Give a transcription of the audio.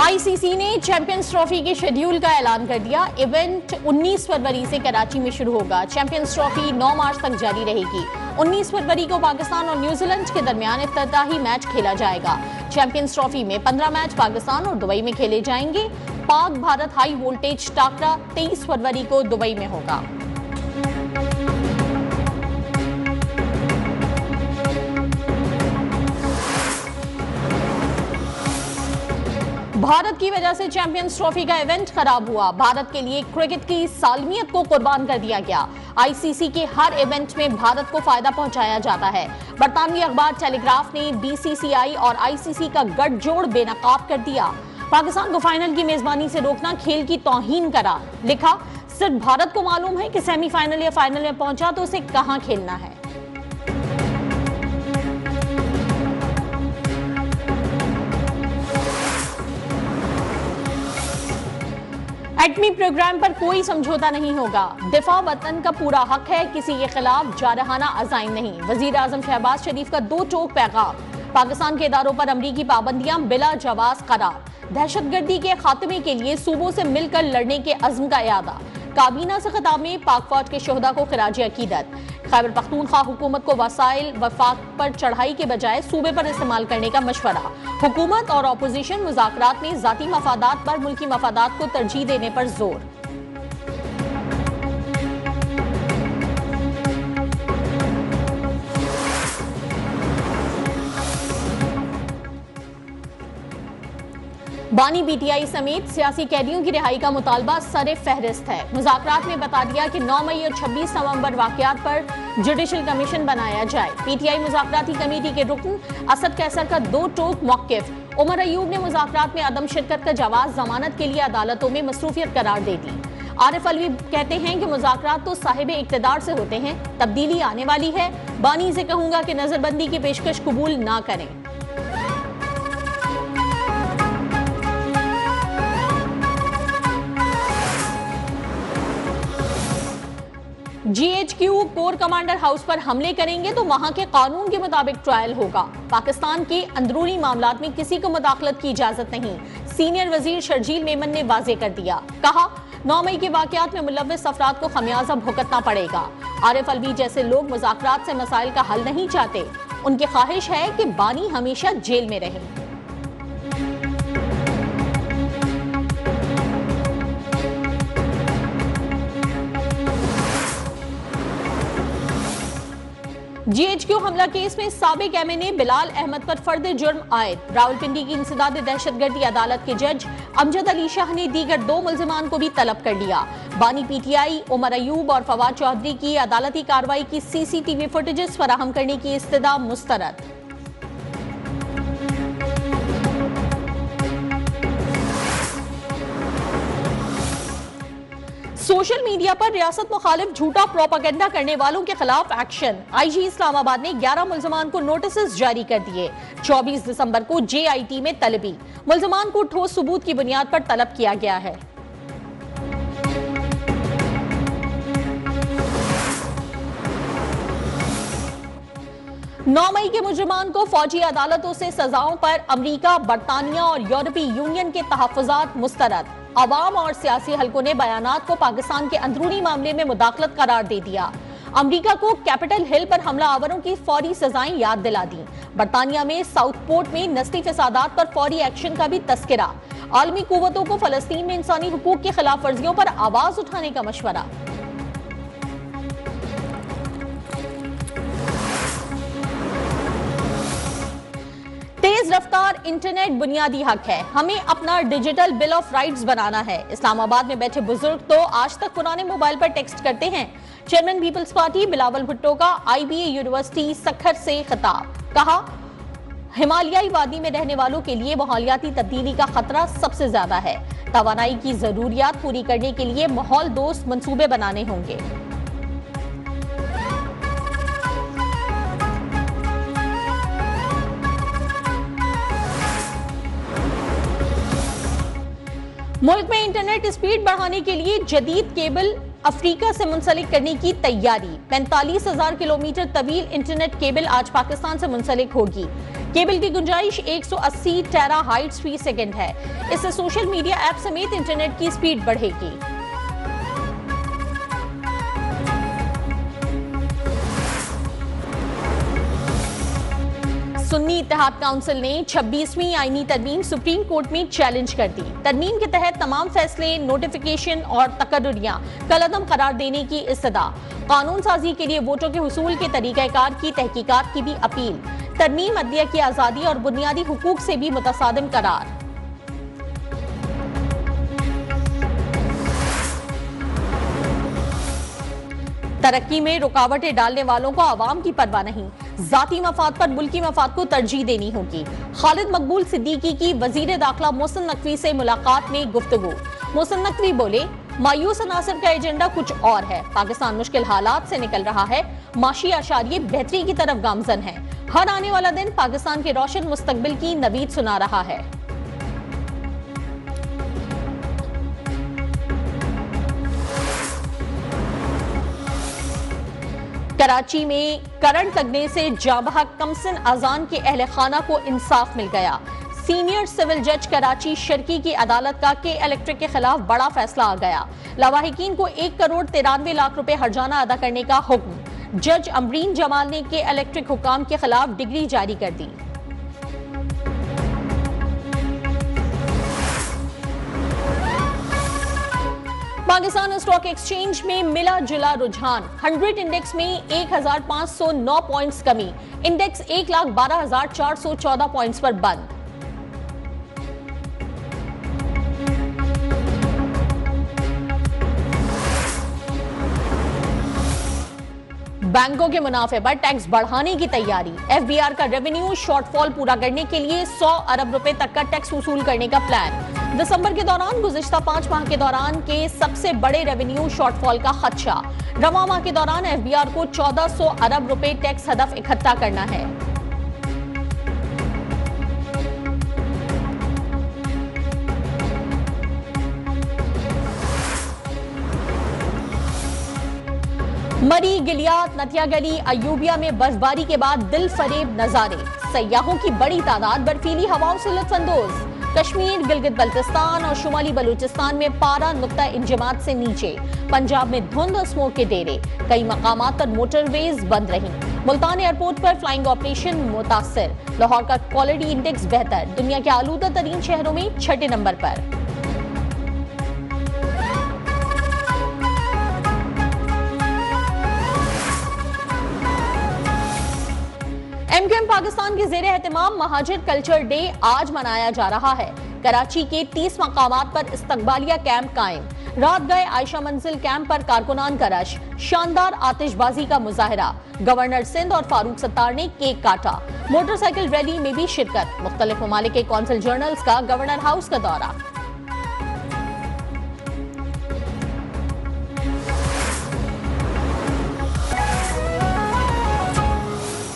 ICC ने champions trophy के schedule का ऐलान कर दिया। इवेंट 19 फरवरी से कराची में शुरू होगा। चैंपियंस ट्रॉफी 9 मार्च तक जारी रहेगी। 19 फरवरी को पाकिस्तान और न्यूजीलैंड के दरमियान इफ्तिताही मैच खेला जाएगा। चैंपियंस ट्रॉफी में 15 मैच पाकिस्तान और दुबई में खेले जाएंगे। पाक भारत हाई वोल्टेज टाकरा 23 फरवरी को दुबई में होगा। भारत की वजह से चैंपियंस ट्रॉफी का इवेंट खराब हुआ। भारत के लिए क्रिकेट की सालमियत को कुर्बान कर दिया गया। आईसीसी के हर इवेंट में भारत को फायदा पहुंचाया जाता है। बरतानवी अखबार टेलीग्राफ ने बीसीसीआई और आईसीसी का गठजोड़ बेनकाब कर दिया। पाकिस्तान को फाइनल की मेजबानी से रोकना खेल की तौहीन करा। लिखा, सिर्फ भारत को मालूम है कि सेमीफाइनल या फाइनल में पहुंचा तो उसे कहां खेलना है। एटमी प्रोग्राम पर कोई समझौता नहीं होगा। दिफा वतन का पूरा हक है, किसी के खिलाफ जारहाना अज़ाइम नहीं। वजीर आजम शहबाज शरीफ का दो टोक पैगाम। पाकिस्तान के इदारों पर अमरीकी पाबंदियां बिला जवाज करार। दहशतगर्दी के खात्मे के लिए सूबों से मिलकर लड़ने के अज़्म का इरादा। काबीना से खिताब में पाक फौज के शोहदा को खिराज अकीदत। खैबर पख्तूनख्वा हुकूमत को वसाइल वफाक पर चढ़ाई के बजाय सूबे पर इस्तेमाल करने का मशवरा। हुकूमत और अपोजिशन मुज़ाकरात में ज़ाती मफादात पर मुल्की मफादात को तरजीह देने पर जोर। बानी पीटीआई समेत सियासी कैदियों की रिहाई का मुतालबा सरे फहरिस्त है। मुज़ाकरात में बता दिया कि 9 मई और 26 नवंबर वाक़यात पर जुडिशल कमीशन बनाया जाए। पीटीआई मुज़ाकराती कमेटी के रुकन असद कैसर का दो टोक मौक़िफ़। उमर अयूब ने मुज़ाकरात में अदम शिरकत का जवाब जमानत के लिए अदालतों में मसरूफियत करार दे दी। आरिफ अलवी कहते हैं कि मुज़ाकरात तो साहिब इक़्तिदार से होते हैं, तब्दीली आने वाली है। बानी से कहूँगा कि नज़रबंदी की पेशकश कबूल ना करें। जीएचक्यू कोर कमांडर हाउस पर हमले करेंगे तो वहां के कानून के मुताबिक ट्रायल होगा। पाकिस्तान के अंदरूनी मामलात में किसी को मुदाखलत की इजाजत नहीं। सीनियर वजीर शर्जील मेमन ने वाजे कर दिया। कहा, 9 मई के वाकयात में मुलव्वस अफराद को खमियाजा भुगतना पड़ेगा। आरिफ अलवी जैसे लोग मुज़ाकरात से मसाइल का हल नहीं चाहते। उनकी ख्वाहिश है कि बानी हमेशा जेल में रहे। जीएचक्यू हमला केस में साबिक एमएनए बिलाल अहमद पर फर्द जुर्म आयद। रावलपिंडी की इंसदाद दहशतगर्दी अदालत के जज अमजद अली शाह ने दीगर 2 मुल्जिमान को भी तलब कर लिया। बानी पीटीआई उमर अयूब और फवाद चौधरी की अदालती कार्रवाई की सीसीटीवी फुटेजेस फराहम करने की इस्तदा मुस्तरद। सोशल मीडिया पर रियासत मुखालिफ झूठा प्रोपेगेंडा करने वालों के खिलाफ एक्शन। आईजी इस्लामाबाद ने 11 मुल्जिमान को नोटिस जारी कर दिए। 24 दिसंबर को जेआईटी में तलबी। मुल्जिमान को ठोस सबूत की बुनियाद पर तलब किया गया है। नौ मई के मुजरिमान को फौजी अदालतों से सजाओं पर अमरीका, बरतानिया और यूरोपीय यूनियन के तहफ़्फ़ुज़ात मुस्तरद। अवाम और सियासी हलकों ने बयानात को पाकिस्तान के अंदरूनी मामले में मुदाखलत करार दे दिया। अमरीका को कैपिटल हिल पर हमला आवरों की फौरी सजाएं याद दिला दी। बरतानिया में साउथपोर्ट में नस्ली फसादात पर फौरी एक्शन का भी तस्करा। आलमी कुव्वतों को फलस्तीन में इंसानी हुकूक की खिलाफ वर्जियों पर आवाज उठाने का मशवरा। तेज रफ्तार इंटरनेट बुनियादी हक है। हमें अपना डिजिटल बिल ऑफ राइट्स बनाना है। इस्लामाबाद में बैठे बुजुर्ग तो आज तक पुराने मोबाइल पर टेक्स्ट करते हैं। चेयरमैन पीपल्स पार्टी बिलावल भुट्टो का आईबीए यूनिवर्सिटी सखर से खिताब। कहा, हिमालयाई वादी में रहने वालों के लिए माहौलियाती तब्दीली का खतरा सबसे ज्यादा है। तवानाई की जरूरियात पूरी करने के लिए माहौल दोस्त मंसूबे बनाने होंगे। मुल्क में इंटरनेट स्पीड बढ़ाने के लिए जदीद केबल अफ्रीका से मुंसलिक करने की तैयारी। 45,000 किलोमीटर तवील इंटरनेट केबल आज पाकिस्तान से मुंसलिक होगी। केबल की गुंजाइश 180 टेराहाइट्स फी सेकंड है। इससे सोशल मीडिया ऐप समेत इंटरनेट की स्पीड बढ़ेगी। सुन्नी इत्तेहाद काउंसिल ने 26वीं आईनी तरमीम सुप्रीम कोर्ट में चैलेंज कर दी। तरमीम के तहत तमाम फैसले, नोटिफिकेशन और तकर्रुरियां कलअदम करार देने की इस्तदा। कानून साजी के लिए वोटों के हुसूल के तरीक़ाकार की तहकीकात की भी अपील। तरमीम अदलिया की आज़ादी और बुनियादी हुकूक से भी मुतसादिम करार। तरक्की में रुकावटें डालने वालों को आवाम की परवाह नहीं, जाती मफाद पर मुल्की मफाद को तरजीह देनी होगी। खालिद मकबूल सिद्दीकी की वजीर दाखिला मोहसिन नकवी से मुलाकात में गुफ्तगू। मोहसिन नकवी बोले, मायूस अनासर का एजेंडा कुछ और है। पाकिस्तान मुश्किल हालात से निकल रहा है, माशी आशारिये बेहतरी की तरफ गामजन है। हर आने वाला दिन पाकिस्तान के रोशन मुस्तकबिल की नवीद सुना रहा है। कराची में करंट लगने से जाबहक कमसिन अजान के अहले खाना को इंसाफ मिल गया। सीनियर सिविल जज कराची शर्की की अदालत का के इलेक्ट्रिक के खिलाफ बड़ा फैसला आ गया। लवाहिकीन को 1 करोड़ 93 लाख रुपए हर्जाना अदा करने का हुक्म। जज अमरीन जमाल ने के इलेक्ट्रिक हुकाम के खिलाफ डिग्री जारी कर दी। पाकिस्तान स्टॉक एक्सचेंज में मिला जुला रुझान। 100 इंडेक्स में 1509 पॉइंट्स कमी। इंडेक्स 1,12,414 पॉइंट्स पर बंद। बैंकों के मुनाफे पर टैक्स बढ़ाने की तैयारी। एफबीआर का रेवेन्यू शॉर्टफॉल पूरा करने के लिए 100 अरब रुपए तक का टैक्स वसूल करने का प्लान। दिसंबर के दौरान गुज़िश्ता 5 माह के दौरान के सबसे बड़े रेवेन्यू शॉर्टफॉल का खदशा। रवां माह के दौरान एफबीआर को 1400 अरब रुपए टैक्स हदफ इकट्ठा करना है। मरी, गिलियात, नतिया गली, अयूबिया में बर्फबारी के बाद दिल फरेब नजारे। सयाहों की बड़ी तादाद बर्फीली हवाओं से लुत्फानंदोज। कश्मीर, गिलगित बल्तिस्तान और शुमाली बलूचिस्तान में पारा नुक्ता इंजमात से नीचे। पंजाब में धुंध और स्मोक के डेरे। कई मकामात पर मोटरवेज बंद रहीं। मुल्तान एयरपोर्ट पर फ्लाइंग ऑपरेशन मुतासिर। लाहौर का क्वालिटी इंडेक्स बेहतर, दुनिया के आलूदा तरीन शहरों में 6ठे नंबर पर। एमक्यूएम पाकिस्तान के ज़ेरे एहतमाम महाजिर कल्चर डे आज मनाया जा रहा है। कराची के 30 मकामात पर इस्तकबालिया कैंप कायम। रात गए आयशा मंजिल कैंप पर कारकुनान का रश। शानदार आतिशबाजी का मुजाहरा। गवर्नर सिंध और फारूक सत्तार ने केक काटा। मोटरसाइकिल रैली में भी शिरकत। मुख्तलिफ ममालिक के कौंसिल जनरल्स का गवर्नर हाउस का दौरा।